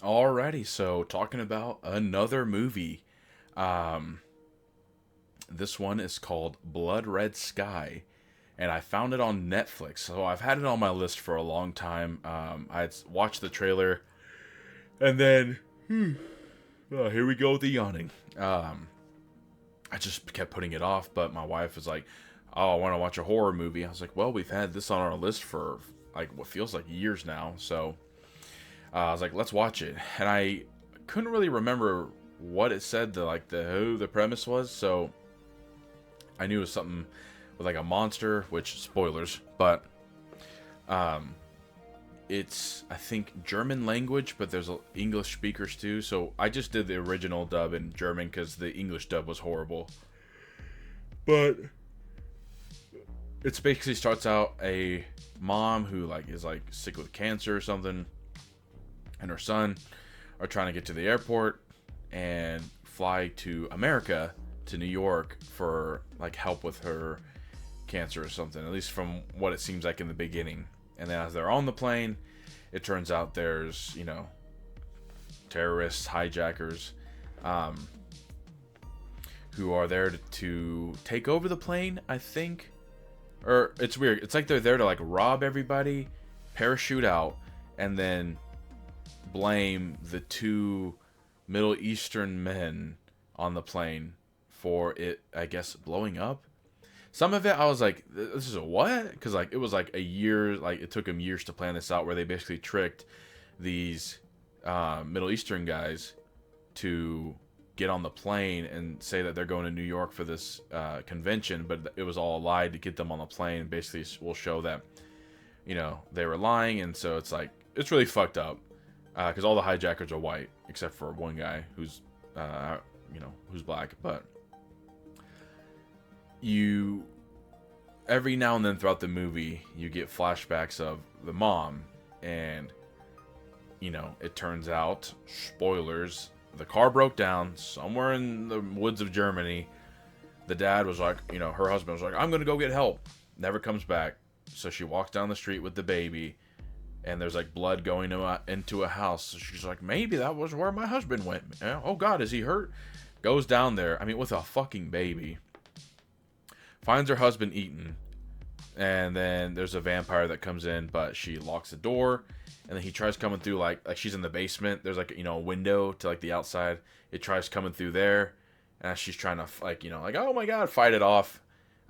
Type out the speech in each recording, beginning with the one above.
Alrighty, so talking about another movie. Um, this one is called Blood Red Sky, and I found it on Netflix. So I've had it on my list for a long time. I had watched the trailer, and then here we go with the yawning. Um, I just kept putting it off, but my wife was like, "Oh, I want to watch a horror movie." I was like, "Well, we've had this on our list for like what feels like years now." So I was like, "Let's watch it," and I couldn't really remember what it said. The premise was. So I knew it was something with like a monster, which spoilers, but um, it's I think German language, but there's English speakers too. So I just did the original dub in German because the English dub was horrible. But it's basically starts out a mom who like is like sick with cancer or something, and her son are trying to get to the airport and fly to America, to New York, for like help with her cancer or something, at least from what it seems like in the beginning. And then as they're on the plane, it turns out there's, terrorists, hijackers, um, who are there to take over the plane, I think. Or it's weird. It's like they're there to like rob everybody, parachute out, and then blame the two Middle Eastern men on the plane for it, I guess, blowing up. Some of it, I was like, "This is a what?" Because like it was like a year, like it took them years to plan this out, where they basically tricked these Middle Eastern guys to get on the plane and say that they're going to New York for this convention, but it was all a lie to get them on the plane. Basically, will show that they were lying, and so it's like it's really fucked up because all the hijackers are white except for one guy who's uh, who's black, but you every now and then throughout the movie you get flashbacks of the mom, and it turns out, spoilers, the car broke down somewhere in the woods of Germany. The dad was like, her husband was like, "I'm gonna go get help." Never comes back. So she walks down the street with the baby, and there's like blood going into a house. So she's like, "Maybe that was where my husband went. Oh God, is he hurt?" Goes down there. I mean, with a fucking baby. Finds her husband eaten, and then there's a vampire that comes in, but she locks the door, and then he tries coming through like she's in the basement. There's like a window to like the outside. It tries coming through there, and she's trying to like oh my god, fight it off.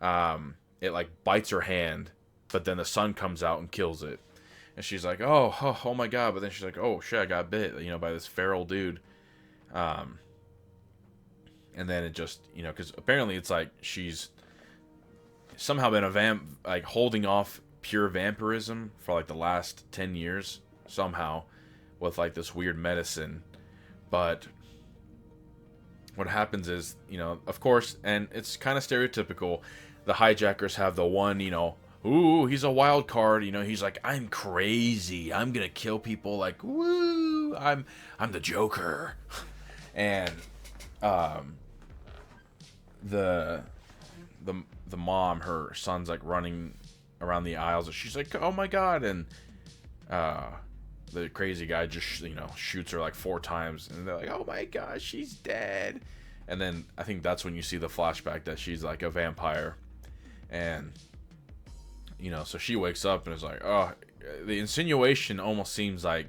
It like bites her hand, but then the sun comes out and kills it, and she's like oh my god, but then she's like, oh shit, I got bit by this feral dude. Um, and then it just because apparently it's like she's somehow been like holding off pure vampirism for like the last 10 years somehow with like this weird medicine. But what happens is, of course, and it's kind of stereotypical, the hijackers have the one, ooh, he's a wild card, he's like, "I'm crazy, I'm gonna kill people, like, woo, I'm the Joker." And um the the the mom, her son's like running around the aisles, and she's like, "Oh my god!" And uh, the crazy guy just shoots her like 4 times, and they're like, "Oh my god, she's dead." And then I think that's when you see the flashback that she's like a vampire, and so she wakes up and is like, "Oh." The insinuation almost seems like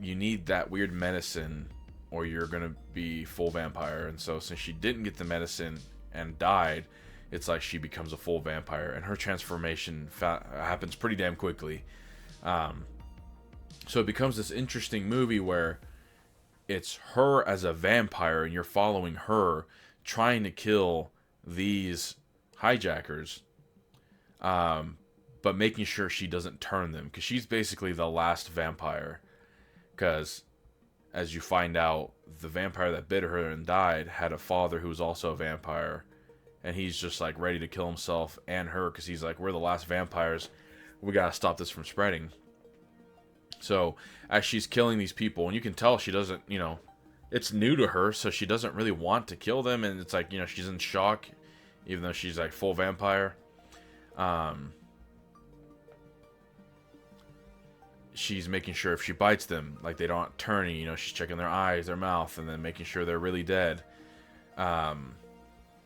you need that weird medicine or you're gonna be full vampire. And so since she didn't get the medicine and died, it's like she becomes a full vampire, and her transformation happens pretty damn quickly. Um, so it becomes this interesting movie where it's her as a vampire, and you're following her trying to kill these hijackers, um, but making sure she doesn't turn them, because she's basically the last vampire. Because as you find out, the vampire that bit her and died had a father who was also a vampire, and he's just like ready to kill himself and her because he's like, "We're the last vampires. We gotta stop this from spreading." So as she's killing these people, and you can tell she doesn't, it's new to her, so she doesn't really want to kill them, and it's like she's in shock, even though she's like full vampire. Um, she's making sure if she bites them, like they don't turning, you know, she's checking their eyes, their mouth, and then making sure they're really dead. And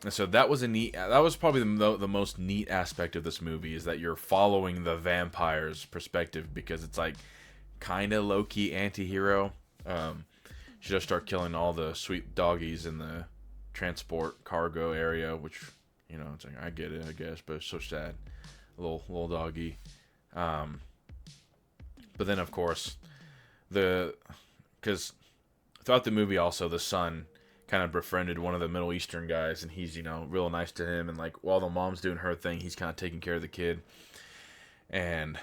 so that was that was probably the most neat aspect of this movie, is that you're following the vampire's perspective, because it's like kind of low-key anti-hero. She just start killing all the sweet doggies in the transport cargo area, which, you know, it's like, I get it, I guess, but it's so sad. A little doggy. But then, of course, because throughout the movie also, the son kind of befriended one of the Middle Eastern guys, and he's, you know, real nice to him, and like while the mom's doing her thing, he's kind of taking care of the kid. And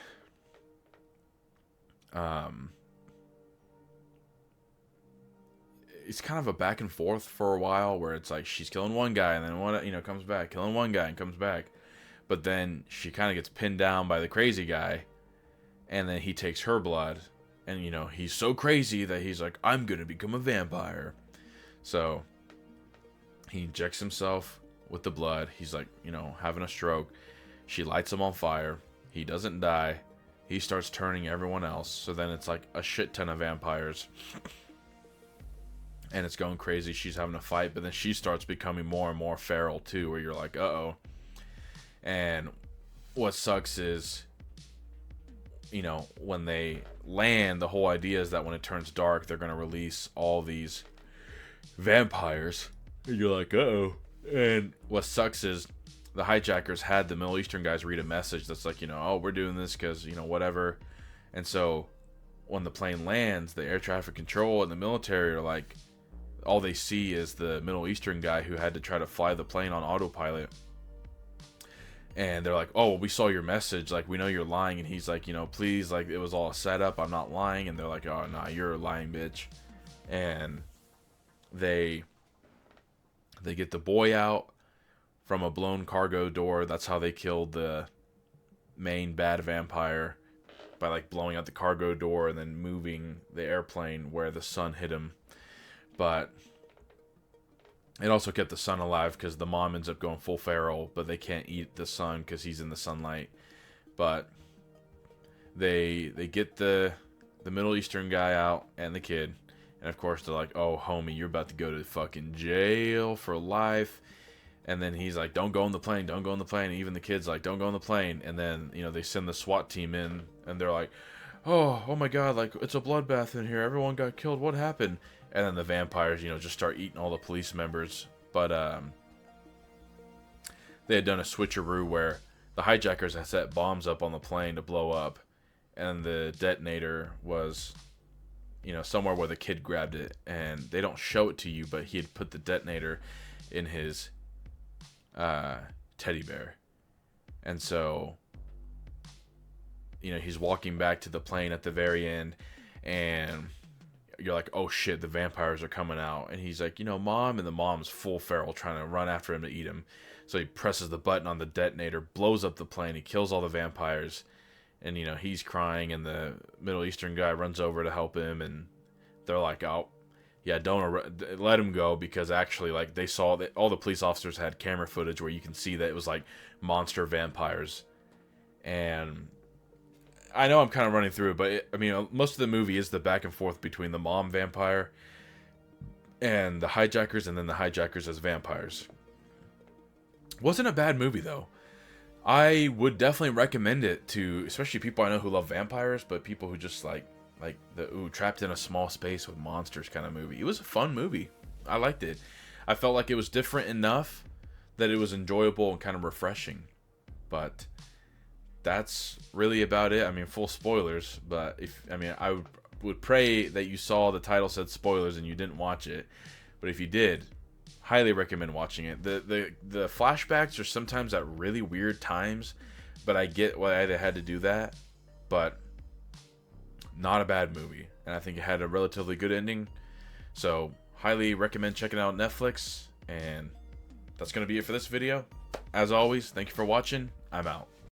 it's kind of a back and forth for a while, where it's like she's killing one guy and then one, you know, comes back, killing one guy and comes back, but then she kind of gets pinned down by the crazy guy, and then he takes her blood, and, you know, he's so crazy that he's like, I'm gonna become a vampire. So he injects himself with the blood. He's like, you know, having a stroke. She lights him on fire. He doesn't die. He starts turning everyone else. So then it's like a shit ton of vampires. And it's going crazy. She's having a fight, but then she starts becoming more and more feral too, where you're like, uh-oh. And what sucks is, you know, when they land, the whole idea is that when it turns dark, they're going to release all these vampires. And you're like, uh-oh. And what sucks is the hijackers had the Middle Eastern guys read a message that's like, you know, oh, we're doing this because, you know, whatever. And so when the plane lands, the air traffic control and the military are like, all they see is the Middle Eastern guy who had to try to fly the plane on autopilot. And they're like, oh, we saw your message, like, we know you're lying. And he's like, you know, please, like, it was all a setup, I'm not lying. And they're like, oh, nah, you're a lying bitch. And they get the boy out from a blown cargo door. That's how they killed the main bad vampire, by like blowing out the cargo door and then moving the airplane where the sun hit him. But it also kept the son alive, because the mom ends up going full feral, but they can't eat the son because he's in the sunlight. But they get the Middle Eastern guy out and the kid. And of course they're like, oh, homie, you're about to go to fucking jail for life. And then he's like, don't go on the plane, don't go on the plane. And even the kid's like, don't go on the plane. And then, you know, they send the SWAT team in, and they're like, oh my god, like, it's a bloodbath in here, everyone got killed, what happened? And then the vampires, you know, just start eating all the police members. But they had done a switcheroo where the hijackers had set bombs up on the plane to blow up, and the detonator was, you know, somewhere where the kid grabbed it. And they don't show it to you, but he had put the detonator in his teddy bear. And so, you know, he's walking back to the plane at the very end, and you're like, oh shit, the vampires are coming out. And he's like, you know, mom, and the mom's full feral, trying to run after him to eat him. So he presses the button on the detonator, blows up the plane, he kills all the vampires. And, you know, he's crying, and the Middle Eastern guy runs over to help him, and they're like, oh, yeah, don't let him go, because actually, like, they saw that all the police officers had camera footage where you can see that it was like monster vampires. And I know I'm kind of running through it, but I mean, most of the movie is the back and forth between the mom vampire and the hijackers, and then the hijackers as vampires. Wasn't a bad movie, though. I would definitely recommend it to, especially people I know who love vampires, but people who just like the trapped in a small space with monsters kind of movie. It was a fun movie. I liked it. I felt like it was different enough that it was enjoyable and kind of refreshing. But that's really about it. I mean, full spoilers, but I would pray that you saw the title said spoilers and you didn't watch it. But if you did, highly recommend watching it. The flashbacks are sometimes at really weird times, but I get why they had to do that. But not a bad movie, and I think it had a relatively good ending. So highly recommend checking out Netflix. And that's going to be it for this video. As always, thank you for watching. I'm out.